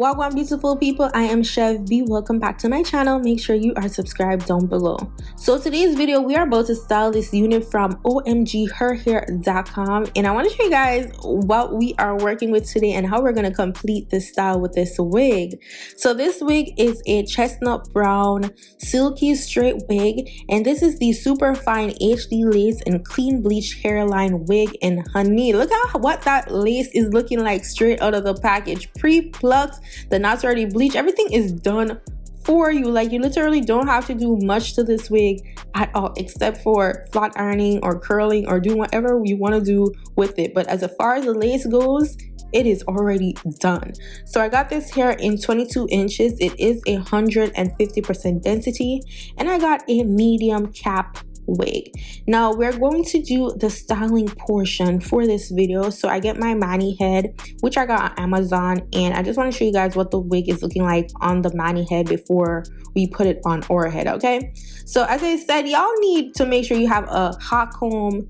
Wagwan beautiful people, I am Chev. Welcome back to my channel. Make sure you are subscribed down below. So today's video, we are about to style this unit from OMGHERHAIR.com, and I want to show you guys what we are working with today and how we're going to complete this style with this wig. So this wig is a chestnut brown silky straight wig, and this is the super fine HD lace and clean bleached hairline wig. And honey, look at what that lace is looking like straight out of the package, pre-plucked. The knots already bleached. Everything is done for you. Like, you literally don't have to do much to this wig at all, except for flat ironing or curling or doing whatever you want to do with it. But as far as the lace goes, it is already done. So I got this hair in 22 inches. It is 150% density, and I got a medium cap wig. Now we're going to do the styling portion for this video. So I get my mani head, which I got on Amazon, and I just want to show you guys what the wig is looking like on the mani head before we put it on our head. Okay, so as I said, y'all need to make sure you have a hot comb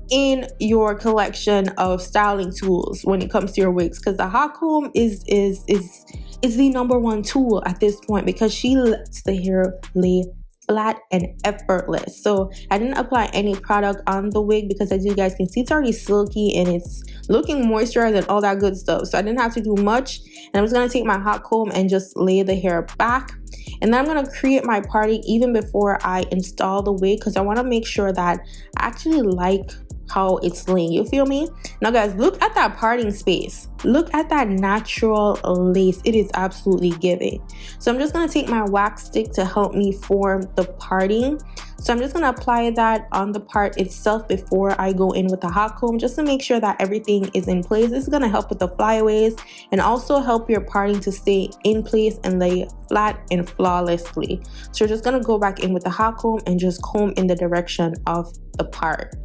in your collection of styling tools when it comes to your wigs, because the hot comb is the #1 tool at this point, because she lets the hair lay flat and effortless. So I didn't apply any product on the wig because, as you guys can see, it's already silky and it's looking moisturized and all that good stuff. So I didn't have to do much, and I'm just going to take my hot comb and just lay the hair back. And then I'm going to create my parting even before I install the wig, because I want to make sure that I actually like how it's laying. You feel me? Now guys, look at that parting space. Look at that natural lace. It is absolutely giving. So I'm just going to take my wax stick to help me form the parting. So I'm just going to apply that on the part itself before I go in with the hot comb, just to make sure that everything is in place. This is going to help with the flyaways and also help your parting to stay in place and lay flat and flawlessly. So we're just going to go back in with the hot comb and just comb in the direction of the part.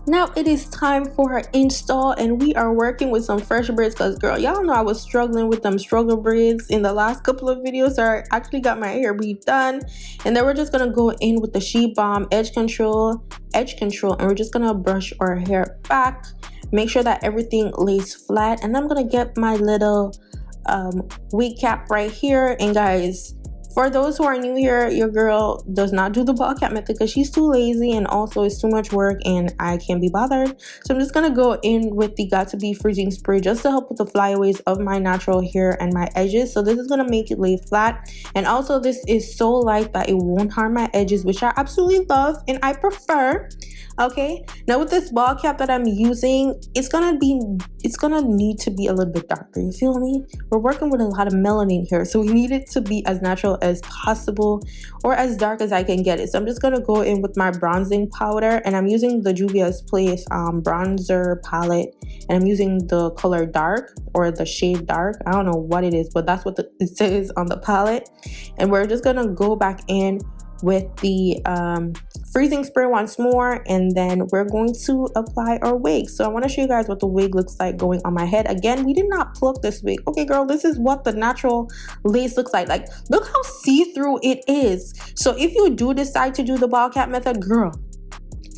Now it is time for our install, and we are working with some fresh braids, because girl, y'all know I was struggling with them struggle braids in the last couple of videos. So I actually got my hair redone, and then we're just gonna go in with the Sheet Balm edge control, and we're just gonna brush our hair back, make sure that everything lays flat. And I'm gonna get my little wig cap right here. And guys, for those who are new here, your girl does not do the ball cap method because she's too lazy, and also it's too much work and I can't be bothered. So I'm just gonna go in with the got2b freezing spray just to help with the flyaways of my natural hair and my edges. So this is gonna make it lay flat, and also this is so light that it won't harm my edges, which I absolutely love and I prefer. Okay, now with this ball cap that I'm using, it's gonna need to be a little bit darker. You feel me? We're working with a lot of melanin here, so we need it to be as natural as possible, or as dark as I can get it. So I'm just gonna go in with my bronzing powder, and I'm using the Juvia's Place bronzer palette, and I'm using the color dark, or the shade dark. I don't know what it is, but that's what it says on the palette. And we're just gonna go back in with the freezing spray once more, and then we're going to apply our wig. So I want to show you guys what the wig looks like going on my head. Again, we did not pluck this wig. Okay girl, this is what the natural lace looks like. Like, look how see-through it is. So if you do decide to do the ball cap method, girl,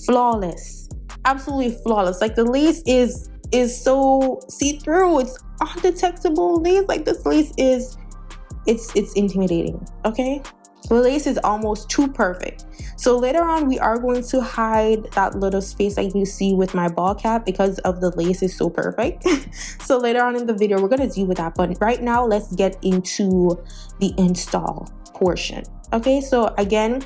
flawless, absolutely flawless. Like, the lace is so see-through. It's undetectable lace. Like, this lace is it's intimidating. Okay, the lace is almost too perfect. So later on, we are going to hide that little space that you see with my ball cap because of the lace is so perfect. So later on in the video, we're going to deal with that. But right now, let's get into the install portion. Okay, so again,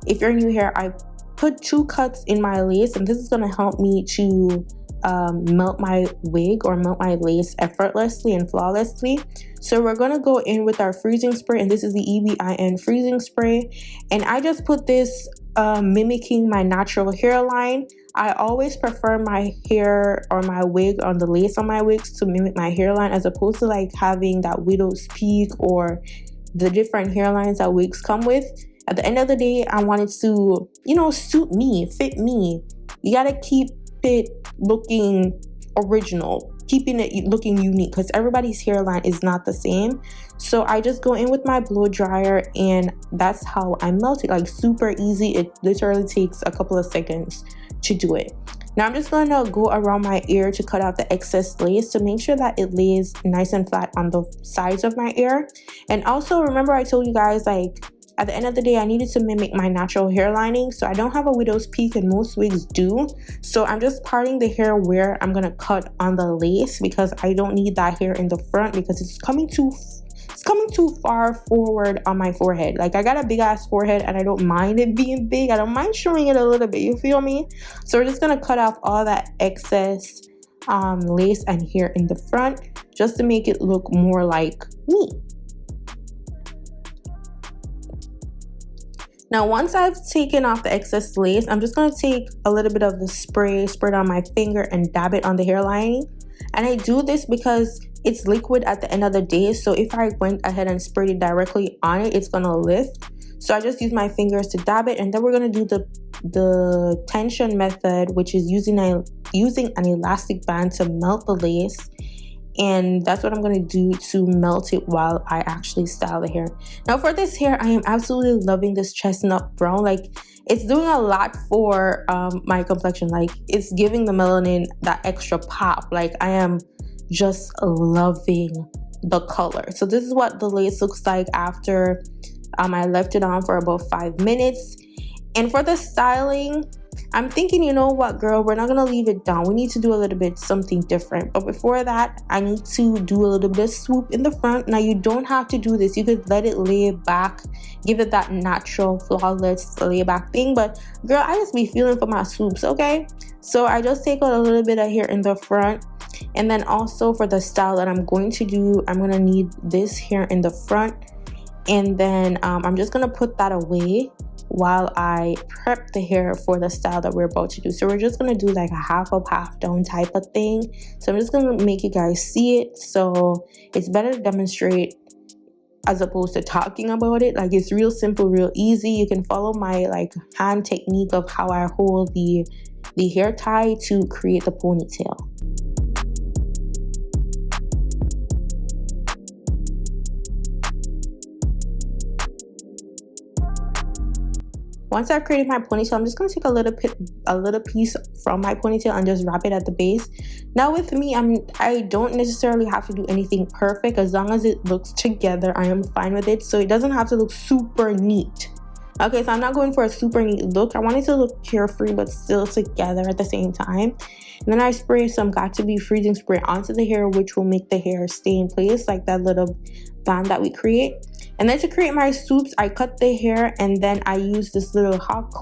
if you're new here, I put 2 cuts in my lace, and this is going to help me to melt my wig or melt my lace effortlessly and flawlessly. So we're going to go in with our freezing spray, and this is the 𝐖𝐕IN freezing spray, and I just put this mimicking my natural hairline. I always prefer my hair or my wig on the lace on my wigs to mimic my hairline, as opposed to like having that widow's peak or the different hairlines that wigs come with. At the end of the day, I want it to, you know, suit me, fit me. You gotta keep it looking original, keeping it looking unique, because everybody's hairline is not the same. So I just go in with my blow dryer, and that's how I melt it. Like, super easy. It literally takes a couple of seconds to do it. Now I'm just going to go around my ear to cut out the excess lace to make sure that it lays nice and flat on the sides of my ear. And also, remember I told you guys, like, at the end of the day, I needed to mimic my natural hair lining. So I don't have a widow's peak, and most wigs do. So I'm just parting the hair where I'm going to cut on the lace, because I don't need that hair in the front, because it's coming too far forward on my forehead. Like, I got a big ass forehead, and I don't mind it being big. I don't mind showing it a little bit, you feel me? So we're just going to cut off all that excess lace and hair in the front, just to make it look more like me. Now, once I've taken off the excess lace, I'm just going to take a little bit of the spray, spread on my finger, and dab it on the hair lining. And I do this because it's liquid at the end of the day. So if I went ahead and sprayed it directly on it, it's going to lift. So I just use my fingers to dab it. And then we're going to do the tension method, which is using an elastic band to melt the lace. And that's what I'm going to do to melt it while I actually style the hair. Now for this hair, I am absolutely loving this chestnut brown. Like, it's doing a lot for my complexion. Like, it's giving the melanin that extra pop. Like, I am just loving the color. So this is what the lace looks like after I left it on for about 5 minutes. And for the styling, I'm thinking, you know what, girl, we're not gonna leave it down. We need to do a little bit something different. But before that, I need to do a little bit of swoop in the front. Now, you don't have to do this. You could let it lay back, give it that natural, flawless lay back thing. But girl, I just be feeling for my swoops, okay? So I just take out a little bit of hair in the front. And then also for the style that I'm going to do, I'm gonna need this hair in the front. And then I'm just gonna put that away while I prep the hair for the style that we're about to do. So we're just gonna do like a half up, half down type of thing. So I'm just gonna make you guys see it. So it's better to demonstrate as opposed to talking about it. Like, it's real simple, real easy. You can follow my like hand technique of how I hold the hair tie to create the ponytail. Once I've created my ponytail, I'm just going to take a little piece from my ponytail and just wrap it at the base. Now with me, I don't necessarily have to do anything perfect. As long as it looks together, I am fine with it. So it doesn't have to look super neat. Okay, so I'm not going for a super neat look. I want it to look carefree but still together at the same time. And then I spray some got2b freezing spray onto the hair, which will make the hair stay in place, like that little band that we create. And then to create my swoops, I cut the hair, and then I use this little hot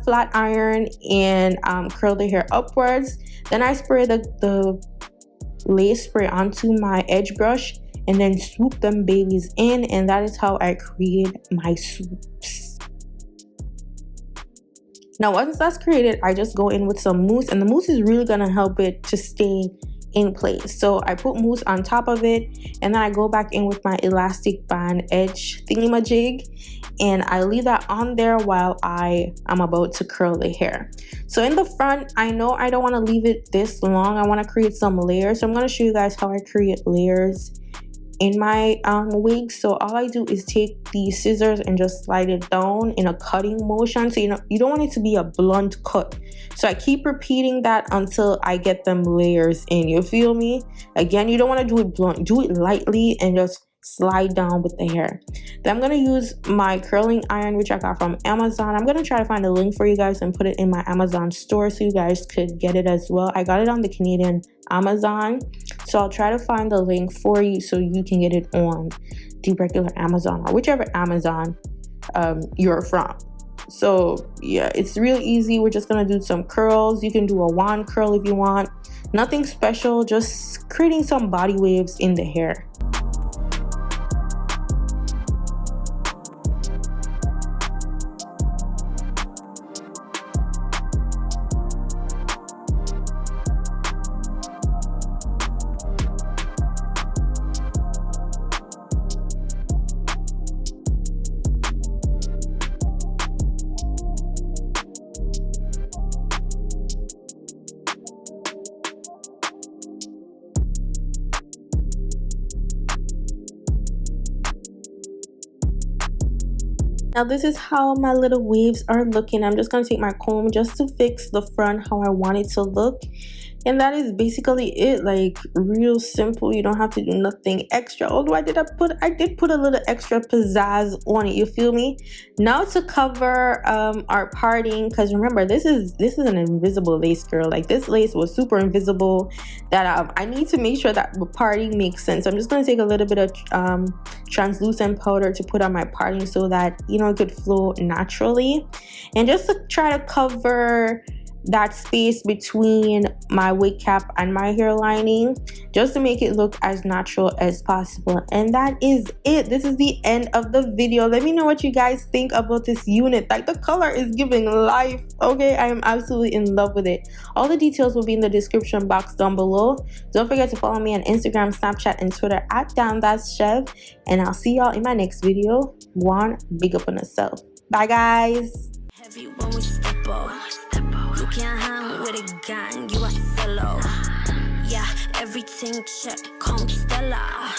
flat iron, and curl the hair upwards. Then I spray the lace spray onto my edge brush, and then swoop them babies in, and that is how I create my swoops. Now once that's created, I just go in with some mousse, and the mousse is really gonna help it to stay in place. So I put mousse on top of it, and then I go back in with my elastic band edge thingy-majig, and I leave that on there while I am about to curl the hair. So in the front, I know I don't want to leave it this long. I want to create some layers. So I'm going to show you guys how I create layers in my wig. So all I do is take the scissors and just slide it down in a cutting motion. So you don't want it to be a blunt cut. So I keep repeating that until I get them layers in. You feel me? Again, you don't want to do it blunt. Do it lightly and just slide down with the hair. Then I'm going to use my curling iron, which I got from Amazon. I'm going to try to find a link for you guys and put it in my Amazon store so you guys could get it as well. I got it on the Canadian Amazon, so I'll try to find the link for you so you can get it on the regular Amazon or whichever Amazon you're from. So yeah, it's real easy. We're just gonna do some curls. You can do a wand curl if you want. Nothing special, just creating some body waves in the hair. Now this is how my little waves are looking. I'm just going to take my comb just to fix the front how I want it to look. And that is basically it. Like, real simple. You don't have to do nothing extra. Although I did put a little extra pizzazz on it, you feel me? Now to cover our parting, because remember, this is an invisible lace, girl. Like, this lace was super invisible, that I need to make sure that the parting makes sense. So I'm just going to take a little bit of translucent powder to put on my parting so that, you know, it could flow naturally. And just to try to cover that space between my wig cap and my hair lining, just to make it look as natural as possible. And that is it. This is the end of the video. Let me know what you guys think about this unit. Like, the color is giving life. Okay, I am absolutely in love with it. All the details will be in the description box down below. Don't forget to follow me on Instagram, Snapchat, and Twitter at @Chev. And I'll see y'all in my next video. One big up on yourself. Bye guys. Heavy when we step up. You can't hang with a gang, you are solo. Yeah, everything check, come Stella.